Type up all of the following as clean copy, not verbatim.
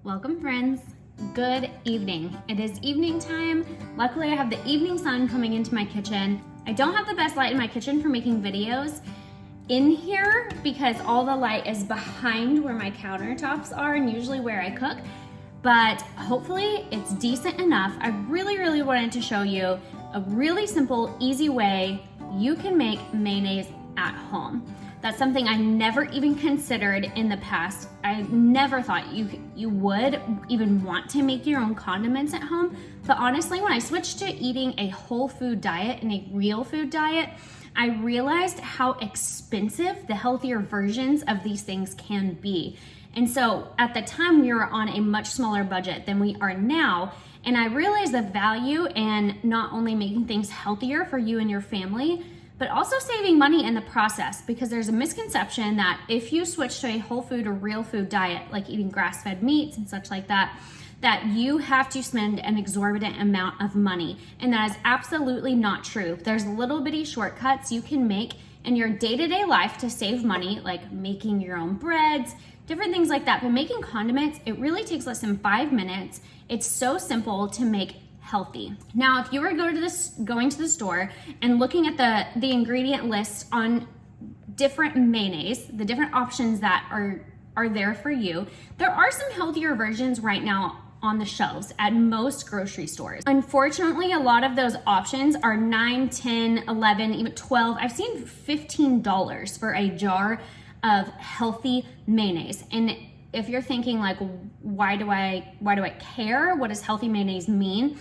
Welcome friends, good evening. It is evening time. Luckily I have the evening sun coming into my kitchen. I don't have the best light in my kitchen for making videos in here because all the light is behind where my countertops are and usually where I cook, but hopefully it's decent enough. I really wanted to show you a really simple, easy way you can make mayonnaise at home. That's something I never even considered in the past. I never thought you would even want to make your own condiments at home. But honestly, when I switched to eating a whole food diet and a real food diet, I realized how expensive the healthier versions of these things can be. And so at the time we were on a much smaller budget than we are now. And I realized the value in not only making things healthier for you and your family, but also saving money in the process, because there's a misconception that if you switch to a whole food or real food diet, like eating grass-fed meats and such like that, that you have to spend an exorbitant amount of money. And that is absolutely not true. There's little bitty shortcuts you can make in your day-to-day life to save money, like making your own breads, different things like that. But making condiments, it really takes less than 5 minutes. It's so simple to make healthy. Now, if you were going to the store and looking at the ingredient list on different mayonnaise, the different options that are there for you, there are some healthier versions right now on the shelves at most grocery stores. Unfortunately, a lot of those options are $9, $10, $11, even $12. I've seen $15 for a jar of healthy mayonnaise. And if you're thinking like, why do I care? What does healthy mayonnaise mean?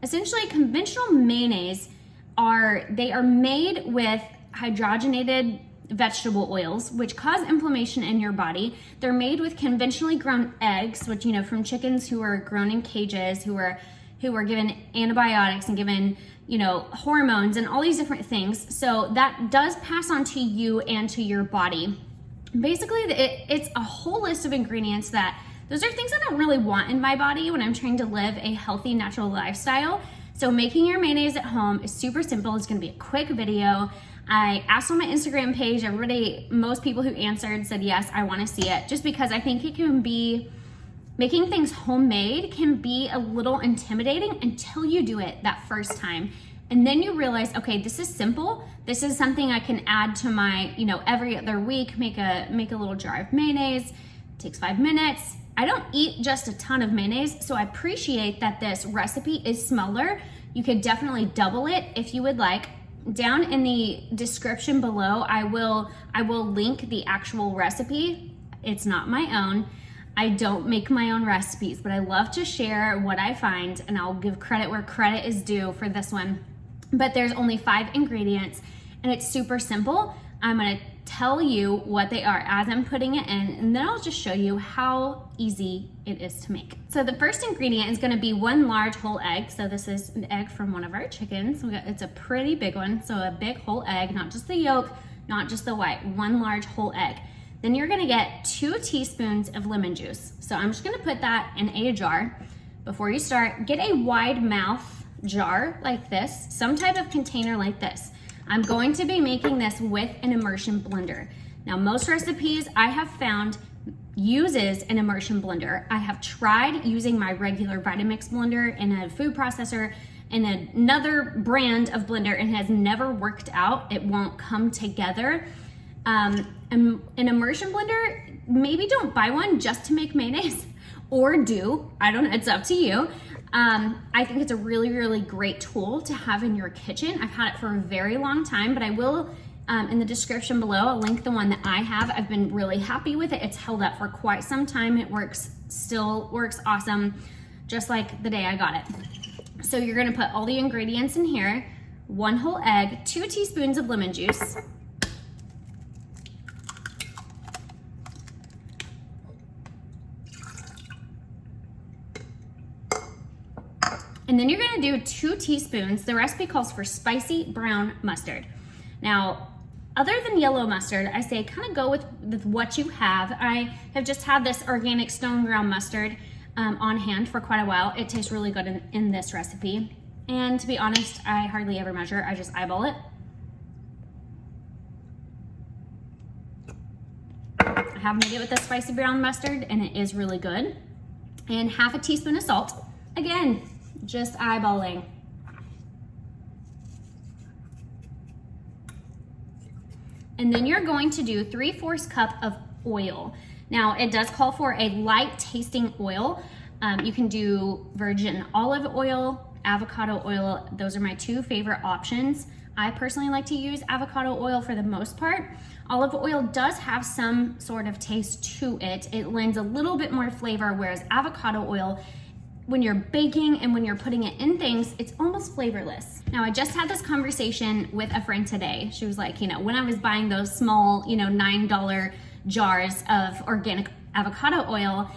Essentially, conventional mayonnaise are made with hydrogenated vegetable oils, which cause inflammation in your body. They're made with conventionally grown eggs, which, from chickens who are grown in cages, who are given antibiotics and given, hormones and all these different things. So that does pass on to you and to your body. Basically, it's a whole list of ingredients that those are things I don't really want in my body when I'm trying to live a healthy, natural lifestyle. So making your mayonnaise at home is super simple. It's gonna be a quick video. I asked on my Instagram page, most people who answered said, yes, I wanna see it, just because I think it can be, making things homemade can be a little intimidating until you do it that first time. And then you realize, okay, this is simple. This is something I can add to my, every other week, make a little jar of mayonnaise. It takes 5 minutes. I don't eat just a ton of mayonnaise, so I appreciate that this recipe is smaller. You could definitely double it if you would like. Down in the description below, I will link the actual recipe. It's not my own. I don't make my own recipes, but I love to share what I find, and I'll give credit where credit is due for this one. But there's only 5 ingredients, and it's super simple. I'm gonna tell you what they are as I'm putting it in, and then I'll just show you how easy it is to make. So the first ingredient is gonna be 1 large whole egg. So this is an egg from one of our chickens. It's a pretty big one, so a big whole egg, not just the yolk, not just the white, 1 large whole egg. Then you're gonna get 2 teaspoons of lemon juice. So I'm just gonna put that in a jar. Before you start, get a wide mouth jar like this, some type of container like this. I'm going to be making this with an immersion blender. Now, most recipes I have found uses an immersion blender. I have tried using my regular Vitamix blender in a food processor and another brand of blender, and it has never worked out. It won't come together. An immersion blender, maybe don't buy one just to make mayonnaise, or do, I don't know, it's up to you. I think it's a really great tool to have in your kitchen. I've had it for a very long time, but I will, in the description below, I'll link the one that I have. I've been really happy with it. It's held up for quite some time. It still works awesome, just like the day I got it. So you're gonna put all the ingredients in here, 1 whole egg, 2 teaspoons of lemon juice, and then you're gonna do 2 teaspoons. The recipe calls for spicy brown mustard. Now, other than yellow mustard, I say kind of go with what you have. I have just had this organic stone ground mustard on hand for quite a while. It tastes really good in this recipe. And to be honest, I hardly ever measure, I just eyeball it. I have made it with the spicy brown mustard, and it is really good. and half a teaspoon of salt. Again, just eyeballing. And then you're going to do 3/4 cup of oil. Now it does call for a light tasting oil. You can do virgin olive oil, avocado oil. Those are my two favorite options. I personally like to use avocado oil for the most part. Olive oil does have some sort of taste to it. It lends a little bit more flavor, whereas avocado oil, when you're baking and when you're putting it in things, it's almost flavorless. Now, I just had this conversation with a friend today. She was like, when I was buying those small, $9 jars of organic avocado oil,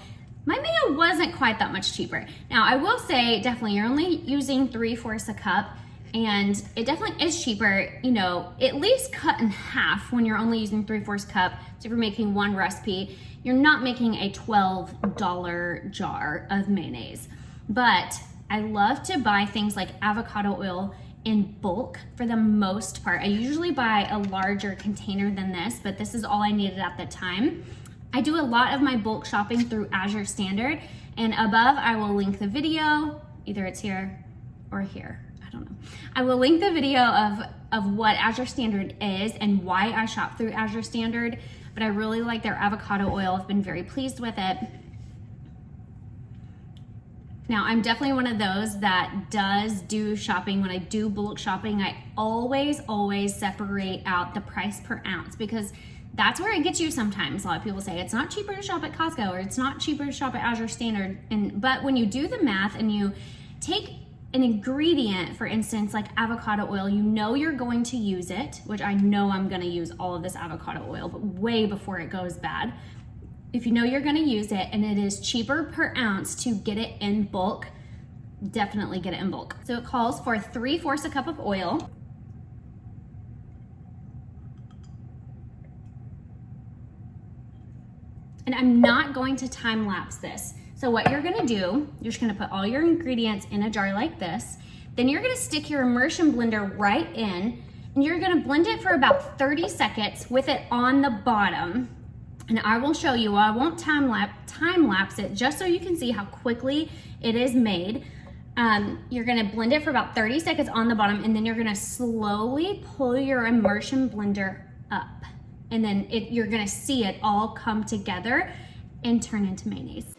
my Mayo wasn't quite that much cheaper. Now, I will say, definitely, you're only using 3/4 a cup, and it definitely is cheaper, at least cut in half when you're only using 3/4 cup. So if you're making one recipe, you're not making a $12 jar of mayonnaise. But I love to buy things like avocado oil in bulk for the most part. I usually buy a larger container than this, but this is all I needed at the time. I do a lot of my bulk shopping through Azure Standard, and above I will link the video, either it's here or here. I don't know. I will link the video of what Azure Standard is and why I shop through Azure Standard, but I really like their avocado oil. I've been very pleased with it. Now, I'm definitely one of those that does do shopping. When I do bulk shopping, I always separate out the price per ounce, because that's where it gets you sometimes. A lot of people say it's not cheaper to shop at Costco or it's not cheaper to shop at Azure Standard. But when you do the math and you take an ingredient, for instance, like avocado oil, you're going to use it, which I know I'm gonna use all of this avocado oil, but way before it goes bad. If you know you're gonna use it and it is cheaper per ounce to get it in bulk, definitely get it in bulk. So it calls for 3/4 a cup of oil. And I'm not going to time lapse this. So what you're gonna do, you're just gonna put all your ingredients in a jar like this. Then you're gonna stick your immersion blender right in, and you're gonna blend it for about 30 seconds with it on the bottom. And I will show you, I won't time lapse it, just so you can see how quickly it is made. You're gonna blend it for about 30 seconds on the bottom, and then you're gonna slowly pull your immersion blender up. And then you're gonna see it all come together and turn into mayonnaise.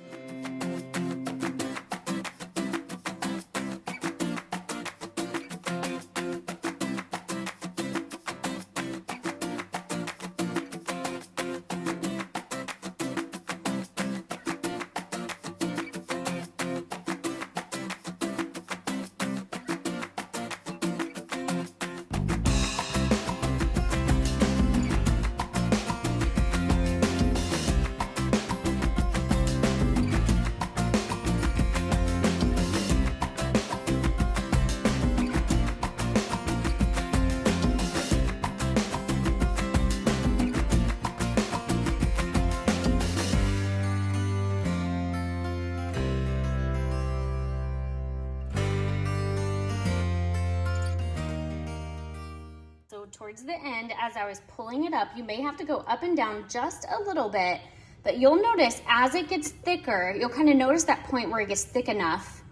Towards the end, as I was pulling it up, you may have to go up and down just a little bit, but you'll notice as it gets thicker, you'll kind of notice that point where it gets thick enough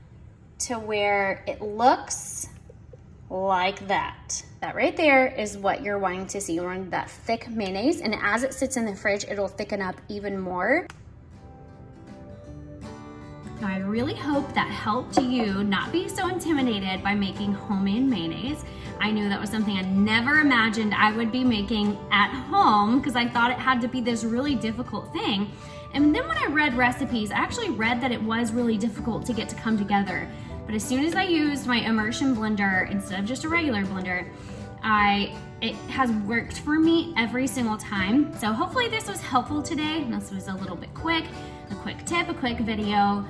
to where it looks like that. That right there is what you're wanting to see. You want that thick mayonnaise, and as it sits in the fridge, it'll thicken up even more. Now, I really hope that helped you not be so intimidated by making homemade mayonnaise. I knew that was something I never imagined I would be making at home, because I thought it had to be this really difficult thing. And then when I read recipes, I actually read that it was really difficult to get to come together. But as soon as I used my immersion blender instead of just a regular blender, it has worked for me every single time. So hopefully this was helpful today. This was a little bit quick, a quick tip, a quick video.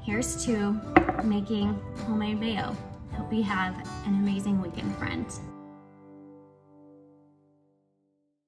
Here's to making homemade mayo. Hope you have an amazing weekend, friend.